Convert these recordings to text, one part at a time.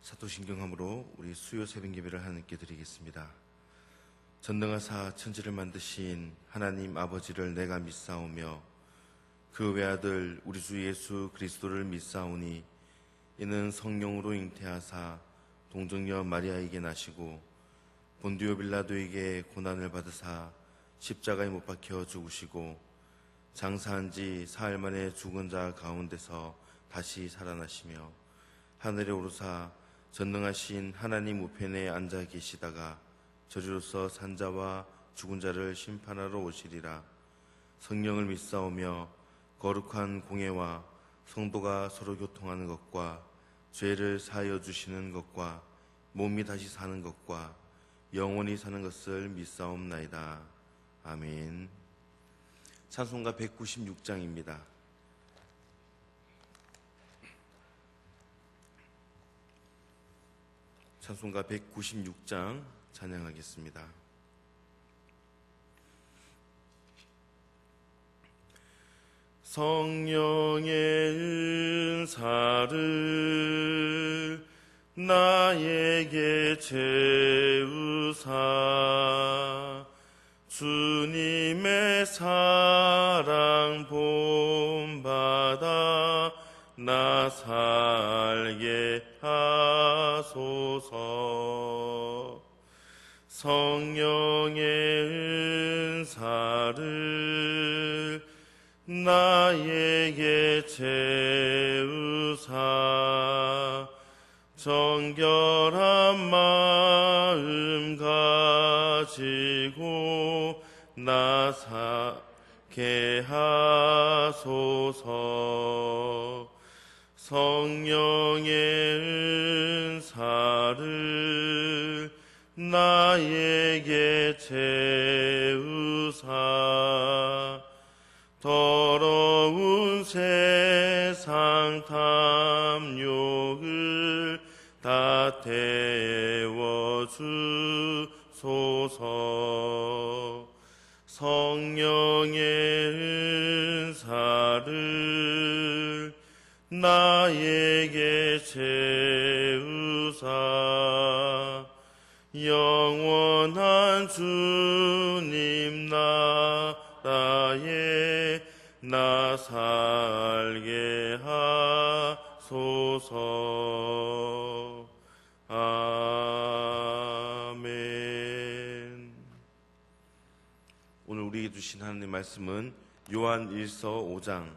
사도신경함으로 우리 수요 새벽 예배를 하나님께 드리겠습니다. 전능하사 천지를 만드신 하나님 아버지를 내가 믿사오며 그 외아들 우리 주 예수 그리스도를 믿사오니 이는 성령으로 잉태하사 동정녀 마리아에게 나시고 본디오 빌라도에게 고난을 받으사 십자가에 못 박혀 죽으시고 장사한 지 사흘 만에 죽은 자 가운데서 다시 살아나시며 하늘에 오르사 전능하신 하나님 우편에 앉아 계시다가 저리로서 산자와 죽은 자를 심판하러 오시리라. 성령을 믿사오며 거룩한 공예와 성도가 서로 교통하는 것과 죄를 사하여 주시는 것과 몸이 다시 사는 것과 영원히 사는 것을 믿사옵나이다. 아멘. 찬송가 196장입니다. 찬송가 196장 찬양하겠습니다. 성령의 은사를 나에게 채우사 주님의 사랑 본받아 나 살게 하소서. 성령의 은사를 나에게 채우사 정결한 마음 가지고 나 살게 하소서. 성령의 은사를 나에게 채우사 더러운 세상 탐욕을 다 태워주소서. 성령의 은사를 나에게 채우사 영원한 주님 나라에 나 살게 하소서. 아멘. 오늘 우리에게 주신 하나님의 말씀은 요한일서 5장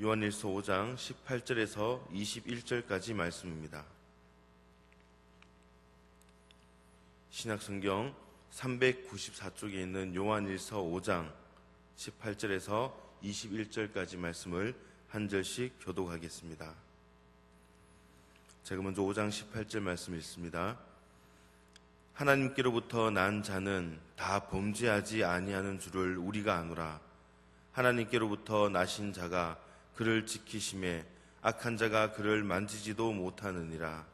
18절에서 21절까지 말씀입니다. 신약성경 394쪽에 있는 요한일서 5장 18절에서 21절까지 말씀을 한 절씩 교독하겠습니다. 제가 먼저 5장 18절 말씀 읽습니다. 하나님께로부터 난 자는 다 범죄하지 아니하는 줄을 우리가 아노라. 하나님께로부터 나신 자가 그를 지키심에 악한 자가 그를 만지지도 못하느니라.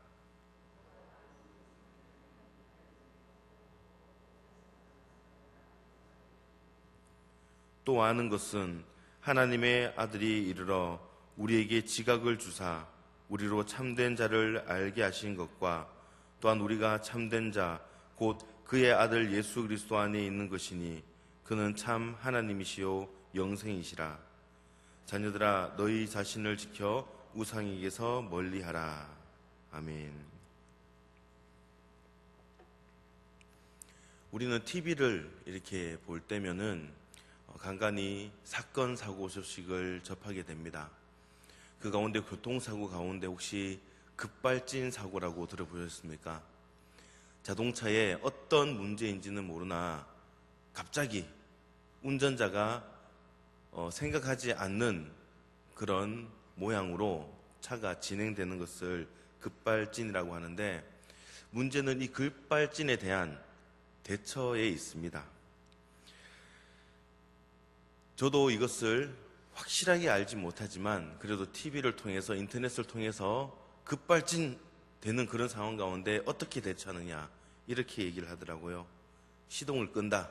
또 아는 것은 하나님의 아들이 이르러 우리에게 지각을 주사 우리로 참된 자를 알게 하신 것과 또한 우리가 참된 자 곧 그의 아들 예수 그리스도 안에 있는 것이니 그는 참 하나님이시요 영생이시라. 자녀들아 너희 자신을 지켜 우상에게서 멀리하라. 아멘. 우리는 TV를 이렇게 볼 때면은 간간히 사건 사고 소식을 접하게 됩니다. 그 가운데 교통사고 가운데 혹시 급발진 사고라고 들어보셨습니까? 자동차에 어떤 문제인지는 모르나 갑자기 운전자가 생각하지 않는 그런 모양으로 차가 진행되는 것을 급발진이라고 하는데, 문제는 이 급발진에 대한 대처에 있습니다. 저도 이것을 확실하게 알지 못하지만 그래도 TV를 통해서 인터넷을 통해서 급발진 되는 그런 상황 가운데 어떻게 대처하느냐 이렇게 얘기를 하더라고요. 시동을 끈다.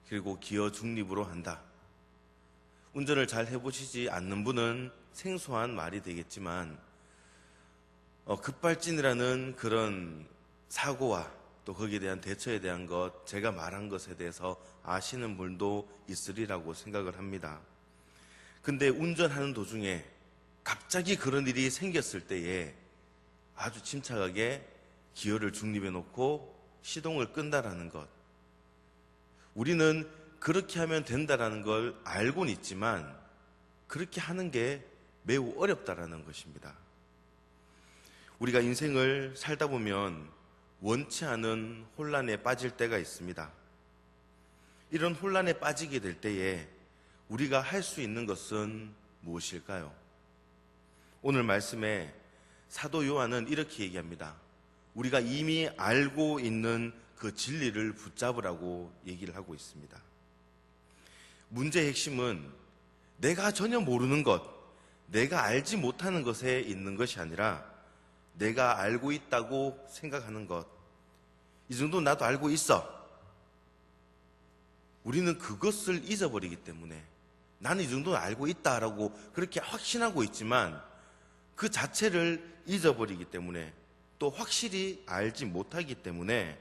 그리고 기어 중립으로 한다. 운전을 잘 해보시지 않는 분은 생소한 말이 되겠지만 급발진이라는 그런 사고와 또 거기에 대한 대처에 대한 것, 제가 말한 것에 대해서 아시는 분도 있으리라고 생각을 합니다. 근데 운전하는 도중에 갑자기 그런 일이 생겼을 때에 아주 침착하게 기어를 중립해 놓고 시동을 끈다라는 것, 우리는 그렇게 하면 된다라는 걸 알고는 있지만 그렇게 하는 게 매우 어렵다라는 것입니다. 우리가 인생을 살다 보면 원치 않은 혼란에 빠질 때가 있습니다. 이런 혼란에 빠지게 될 때에 우리가 할 수 있는 것은 무엇일까요? 오늘 말씀에 사도 요한은 이렇게 얘기합니다. 우리가 이미 알고 있는 그 진리를 붙잡으라고 얘기를 하고 있습니다. 문제의 핵심은 내가 전혀 모르는 것, 내가 알지 못하는 것에 있는 것이 아니라 내가 알고 있다고 생각하는 것. 이 정도 나도 알고 있어. 우리는 그것을 잊어버리기 때문에 나는 이 정도는 알고 있다라고 그렇게 확신하고 있지만 그 자체를 잊어버리기 때문에 또 확실히 알지 못하기 때문에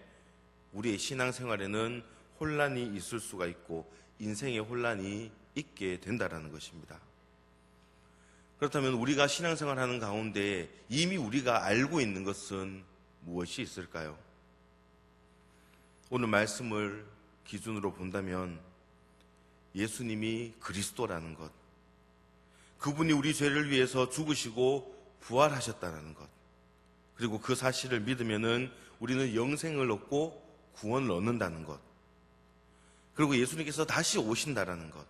우리의 신앙생활에는 혼란이 있을 수가 있고 인생의 혼란이 있게 된다는 것입니다. 그렇다면 우리가 신앙생활하는 가운데 이미 우리가 알고 있는 것은 무엇이 있을까요? 오늘 말씀을 기준으로 본다면 예수님이 그리스도라는 것, 그분이 우리 죄를 위해서 죽으시고 부활하셨다는 것, 그리고 그 사실을 믿으면은 우리는 영생을 얻고 구원을 얻는다는 것, 그리고 예수님께서 다시 오신다라는 것,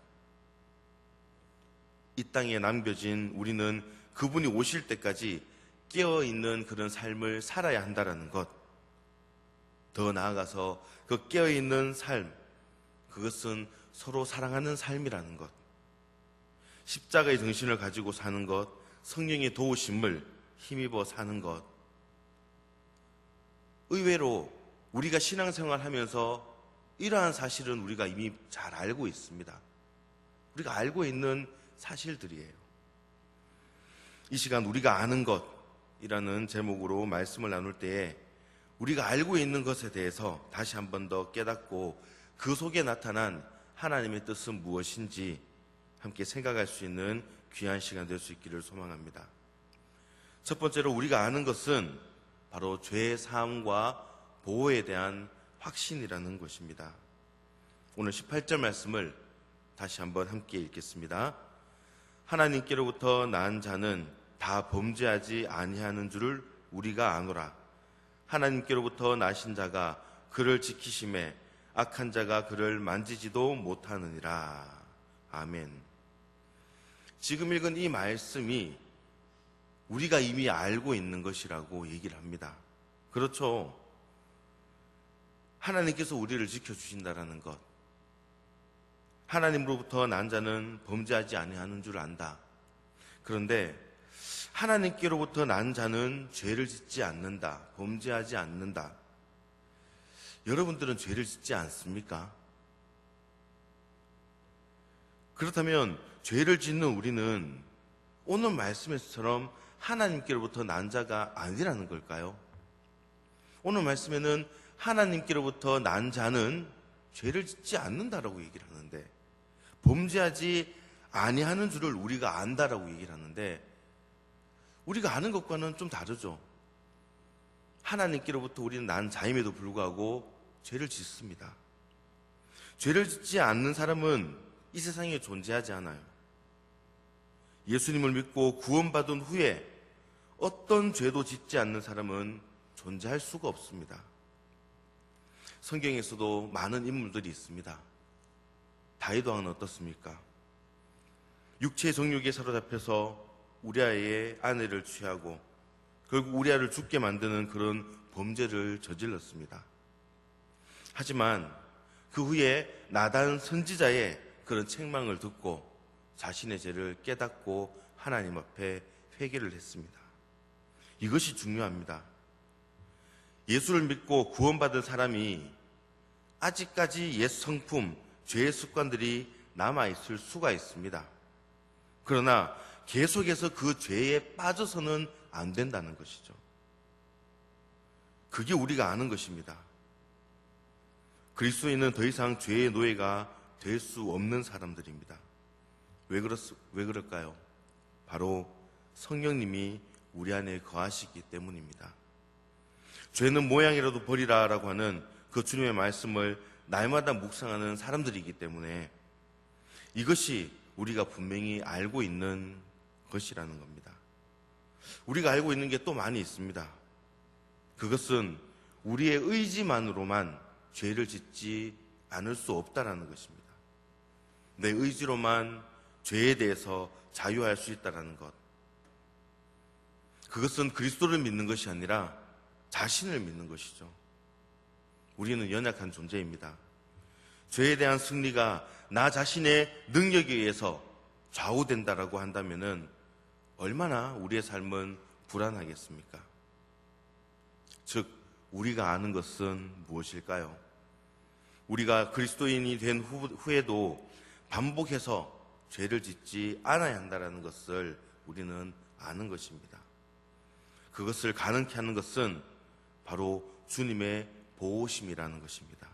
이 땅에 남겨진 우리는 그분이 오실 때까지 깨어있는 그런 삶을 살아야 한다라는 것, 더 나아가서 그 깨어있는 삶, 그것은 서로 사랑하는 삶이라는 것, 십자가의 정신을 가지고 사는 것, 성령의 도우심을 힘입어 사는 것. 의외로 우리가 신앙생활 하면서 이러한 사실은 우리가 이미 잘 알고 있습니다. 우리가 알고 있는 사실들이에요. 이 시간 우리가 아는 것이라는 제목으로 말씀을 나눌 때에 우리가 알고 있는 것에 대해서 다시 한 번 더 깨닫고 그 속에 나타난 하나님의 뜻은 무엇인지 함께 생각할 수 있는 귀한 시간 될 수 있기를 소망합니다. 첫 번째로 우리가 아는 것은 바로 죄의 사함과 보호에 대한 확신이라는 것입니다. 오늘 18절 말씀을 다시 한번 함께 읽겠습니다. 하나님께로부터 난 자는 다 범죄하지 아니하는 줄을 우리가 아노라. 하나님께로부터 나신 자가 그를 지키심에 악한 자가 그를 만지지도 못하느니라. 아멘. 지금 읽은 이 말씀이 우리가 이미 알고 있는 것이라고 얘기를 합니다. 그렇죠. 하나님께서 우리를 지켜주신다라는 것, 하나님으로부터 난 자는 범죄하지 아니하는 줄 안다. 그런데 하나님께로부터 난 자는 죄를 짓지 않는다, 범죄하지 않는다. 여러분들은 죄를 짓지 않습니까? 그렇다면 죄를 짓는 우리는 오늘 말씀에서처럼 하나님께로부터 난 자가 아니라는 걸까요? 오늘 말씀에는 하나님께로부터 난 자는 죄를 짓지 않는다라고 얘기를 하는데, 범죄하지 아니하는 줄을 우리가 안다라고 얘기를 하는데, 우리가 아는 것과는 좀 다르죠. 하나님께로부터 우리는 난 자임에도 불구하고 죄를 짓습니다. 죄를 짓지 않는 사람은 이 세상에 존재하지 않아요. 예수님을 믿고 구원받은 후에 어떤 죄도 짓지 않는 사람은 존재할 수가 없습니다. 성경에서도 많은 인물들이 있습니다. 다윗 왕은 어떻습니까? 육체의 정욕에 사로잡혀서 우리아의 아내를 취하고 결국 우리아를 죽게 만드는 그런 범죄를 저질렀습니다. 하지만 그 후에 나단 선지자의 그런 책망을 듣고 자신의 죄를 깨닫고 하나님 앞에 회개를 했습니다. 이것이 중요합니다. 예수를 믿고 구원받은 사람이 아직까지 옛 성품, 죄의 습관들이 남아있을 수가 있습니다. 그러나 계속해서 그 죄에 빠져서는 안 된다는 것이죠. 그게 우리가 아는 것입니다. 그리스도인은 더 이상 죄의 노예가 될 수 없는 사람들입니다. 왜 그럴까요? 바로 성령님이 우리 안에 거하시기 때문입니다. 죄는 모양이라도 버리라라고 하는 그 주님의 말씀을 날마다 묵상하는 사람들이기 때문에 이것이 우리가 분명히 알고 있는 것이라는 겁니다. 우리가 알고 있는 게 또 많이 있습니다. 그것은 우리의 의지만으로만 죄를 짓지 않을 수 없다라는 것입니다. 내 의지로만 죄에 대해서 자유할 수 있다는 것. 그것은 그리스도를 믿는 것이 아니라 자신을 믿는 것이죠. 우리는 연약한 존재입니다. 죄에 대한 승리가 나 자신의 능력에 의해서 좌우된다라고 한다면은 얼마나 우리의 삶은 불안하겠습니까? 즉, 우리가 아는 것은 무엇일까요? 우리가 그리스도인이 된 후에도 반복해서 죄를 짓지 않아야 한다는 것을 우리는 아는 것입니다. 그것을 가능케 하는 것은 바로 주님의 보호심이라는 것입니다.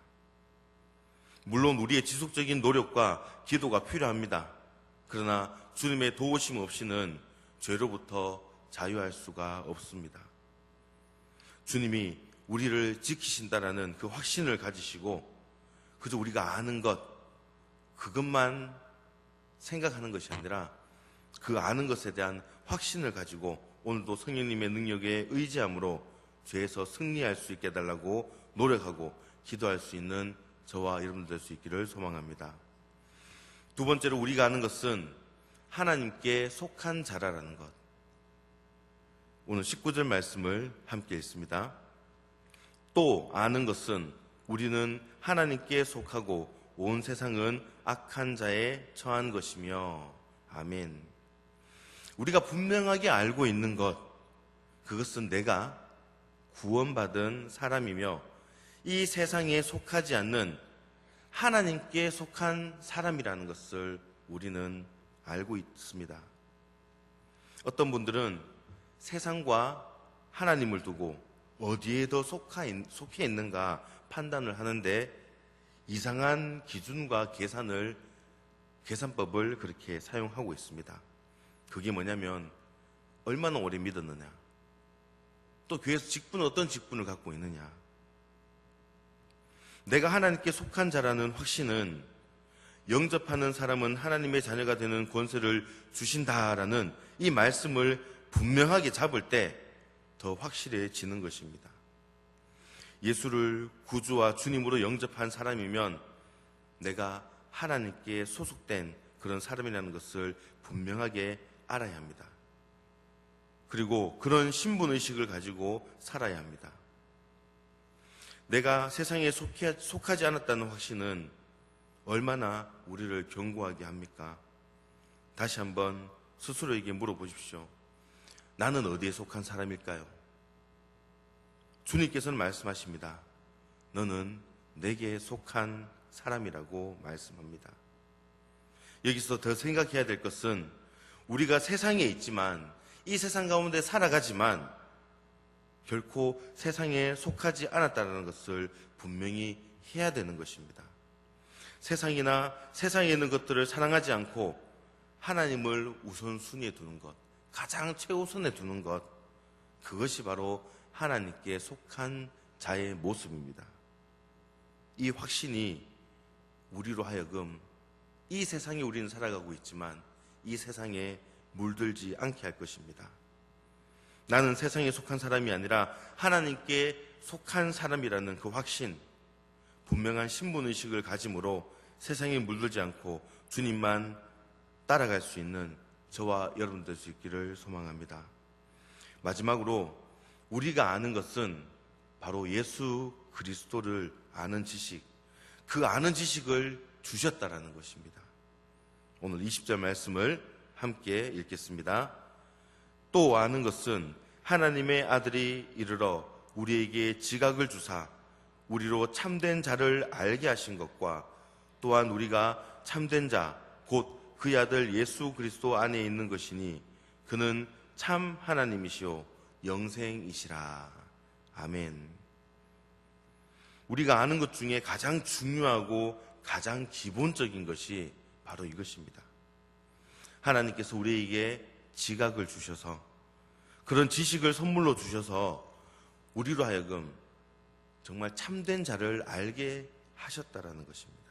물론 우리의 지속적인 노력과 기도가 필요합니다. 그러나 주님의 도우심 없이는 죄로부터 자유할 수가 없습니다. 주님이 우리를 지키신다라는 그 확신을 가지시고 그저 우리가 아는 것, 그것만 생각하는 것이 아니라 그 아는 것에 대한 확신을 가지고 오늘도 성령님의 능력에 의지함으로 죄에서 승리할 수 있게 해달라고 노력하고 기도할 수 있는 저와 여러분들 될 수 있기를 소망합니다. 두 번째로 우리가 아는 것은 하나님께 속한 자라라는 것. 오늘 19절 말씀을 함께 읽습니다. 또 아는 것은 우리는 하나님께 속하고 온 세상은 악한 자에 처한 것이며. 아멘. 우리가 분명하게 알고 있는 것, 그것은 내가 구원받은 사람이며 이 세상에 속하지 않는 하나님께 속한 사람이라는 것을 우리는 알고 있습니다. 어떤 분들은 세상과 하나님을 두고 어디에 더 속해 있는가 판단을 하는데 이상한 기준과 계산법을 그렇게 사용하고 있습니다. 그게 뭐냐면 얼마나 오래 믿었느냐, 또 교회에서 어떤 직분을 갖고 있느냐. 내가 하나님께 속한 자라는 확신은 영접하는 사람은 하나님의 자녀가 되는 권세를 주신다라는 이 말씀을 분명하게 잡을 때 더 확실해지는 것입니다. 예수를 구주와 주님으로 영접한 사람이면 내가 하나님께 소속된 그런 사람이라는 것을 분명하게 알아야 합니다. 그리고 그런 신분의식을 가지고 살아야 합니다. 내가 세상에 속하지 않았다는 확신은 얼마나 우리를 견고하게 합니까? 다시 한번 스스로에게 물어보십시오. 나는 어디에 속한 사람일까요? 주님께서는 말씀하십니다. 너는 내게 속한 사람이라고 말씀합니다. 여기서 더 생각해야 될 것은 우리가 세상에 있지만 이 세상 가운데 살아가지만 결코 세상에 속하지 않았다는 것을 분명히 해야 되는 것입니다. 세상이나 세상에 있는 것들을 사랑하지 않고 하나님을 우선순위에 두는 것, 가장 최우선에 두는 것, 그것이 바로 하나님께 속한 자의 모습입니다. 이 확신이 우리로 하여금 이 세상에 우리는 살아가고 있지만 이 세상에 물들지 않게 할 것입니다. 나는 세상에 속한 사람이 아니라 하나님께 속한 사람이라는 그 확신, 분명한 신분의식을 가짐으로 세상에 물들지 않고 주님만 따라갈 수 있는 저와 여러분들 될 수 있기를 소망합니다. 마지막으로 우리가 아는 것은 바로 예수 그리스도를 아는 지식, 그 아는 지식을 주셨다라는 것입니다. 오늘 20절 말씀을 함께 읽겠습니다. 또 아는 것은 하나님의 아들이 이르러 우리에게 지각을 주사 우리로 참된 자를 알게 하신 것과 또한 우리가 참된 자 곧 그의 아들 예수 그리스도 안에 있는 것이니 그는 참 하나님이시오 영생이시라. 아멘. 우리가 아는 것 중에 가장 중요하고 가장 기본적인 것이 바로 이것입니다. 하나님께서 우리에게 지각을 주셔서, 그런 지식을 선물로 주셔서 우리로 하여금 정말 참된 자를 알게 하셨다라는 것입니다.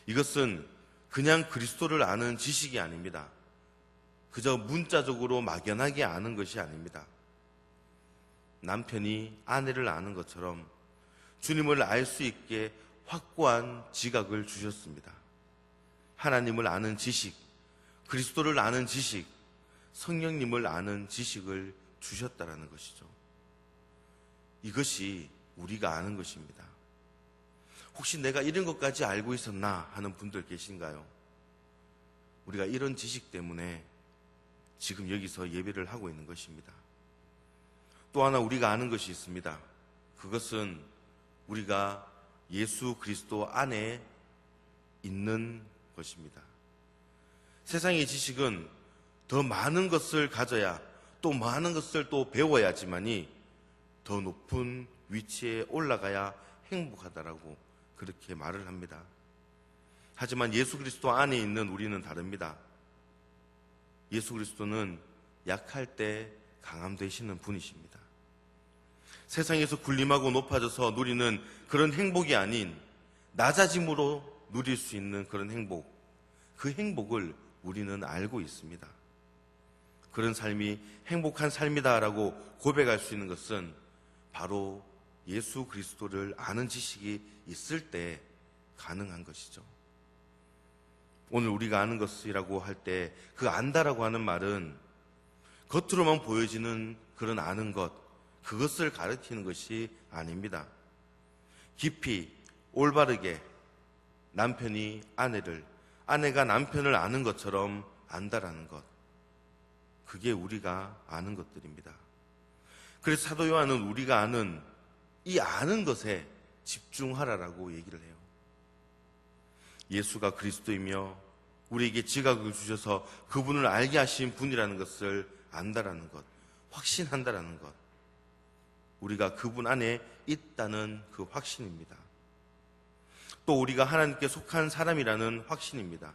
이것은 그냥 그리스도를 아는 지식이 아닙니다. 그저 문자적으로 막연하게 아는 것이 아닙니다. 남편이 아내를 아는 것처럼 주님을 알 수 있게 확고한 지각을 주셨습니다. 하나님을 아는 지식, 그리스도를 아는 지식, 성령님을 아는 지식을 주셨다라는 것이죠. 이것이 우리가 아는 것입니다. 혹시 내가 이런 것까지 알고 있었나 하는 분들 계신가요? 우리가 이런 지식 때문에 지금 여기서 예배를 하고 있는 것입니다. 또 하나 우리가 아는 것이 있습니다. 그것은 우리가 예수 그리스도 안에 있는 것입니다. 세상의 지식은 더 많은 것을 가져야, 또 많은 것을 또 배워야지만이 더 높은 위치에 올라가야 행복하다라고 그렇게 말을 합니다. 하지만 예수 그리스도 안에 있는 우리는 다릅니다. 예수 그리스도는 약할 때 강함 되시는 분이십니다. 세상에서 군림하고 높아져서 누리는 그런 행복이 아닌 낮아짐으로 누릴 수 있는 그런 행복, 그 행복을 우리는 알고 있습니다. 그런 삶이 행복한 삶이다라고 고백할 수 있는 것은 바로 예수 그리스도를 아는 지식이 있을 때 가능한 것이죠. 오늘 우리가 아는 것이라고 할 때 그 안다라고 하는 말은 겉으로만 보여지는 그런 아는 것, 그것을 가리키는 것이 아닙니다. 깊이 올바르게 남편이 아내를, 아내가 남편을 아는 것처럼 안다라는 것, 그게 우리가 아는 것들입니다. 그래서 사도 요한은 우리가 아는 이 아는 것에 집중하라라고 얘기를 해요. 예수가 그리스도이며 우리에게 지각을 주셔서 그분을 알게 하신 분이라는 것을 안다라는 것, 확신한다라는 것, 우리가 그분 안에 있다는 그 확신입니다. 또 우리가 하나님께 속한 사람이라는 확신입니다.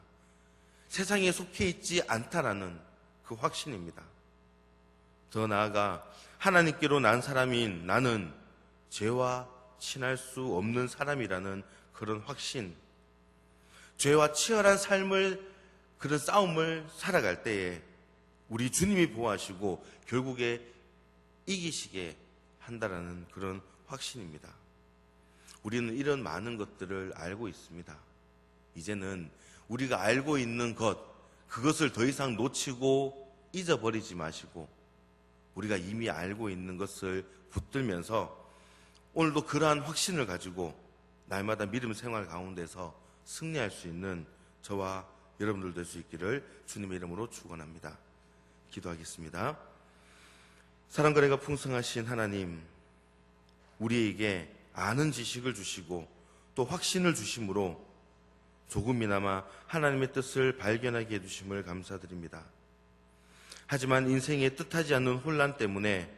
세상에 속해 있지 않다라는 그 확신입니다. 더 나아가 하나님께로 난 사람인 나는 죄와 친할 수 없는 사람이라는 그런 확신, 죄와 치열한 삶을, 그런 싸움을 살아갈 때에 우리 주님이 보호하시고 결국에 이기시게 한다라는 그런 확신입니다. 우리는 이런 많은 것들을 알고 있습니다. 이제는 우리가 알고 있는 것, 그것을 더 이상 놓치고 잊어버리지 마시고 우리가 이미 알고 있는 것을 붙들면서 오늘도 그러한 확신을 가지고 날마다 믿음 생활 가운데서 승리할 수 있는 저와 여러분들 될 수 있기를 주님의 이름으로 축원합니다. 기도하겠습니다. 사랑과 은혜가 풍성하신 하나님, 우리에게 아는 지식을 주시고 또 확신을 주심으로 조금이나마 하나님의 뜻을 발견하게 해주심을 감사드립니다. 하지만 인생의 뜻하지 않는 혼란 때문에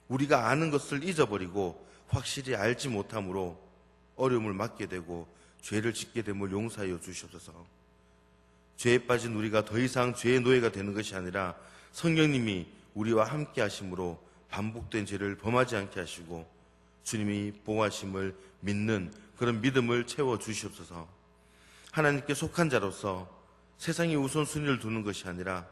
우리가 아는 것을 잊어버리고 확실히 알지 못함으로 어려움을 맞게 되고 죄를 짓게 됨을 용서하여 주시옵소서. 죄에 빠진 우리가 더 이상 죄의 노예가 되는 것이 아니라 성령님이 우리와 함께 하심으로 반복된 죄를 범하지 않게 하시고 주님이 보호하심을 믿는 그런 믿음을 채워 주시옵소서. 하나님께 속한 자로서 세상이 우선순위를 두는 것이 아니라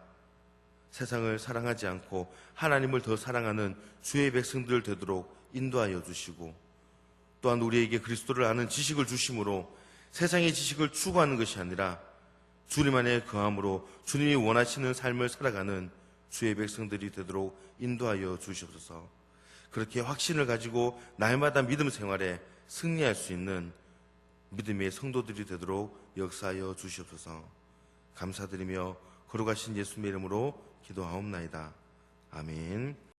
세상을 사랑하지 않고 하나님을 더 사랑하는 주의 백성들 되도록 인도하여 주시고, 또한 우리에게 그리스도를 아는 지식을 주심으로 세상의 지식을 추구하는 것이 아니라 주님 안에 거함으로 주님이 원하시는 삶을 살아가는 주의 백성들이 되도록 인도하여 주시옵소서. 그렇게 확신을 가지고 날마다 믿음 생활에 승리할 수 있는 믿음의 성도들이 되도록 역사하여 주시옵소서. 감사드리며 거룩하신 예수님의 이름으로 기도하옵나이다. 아멘.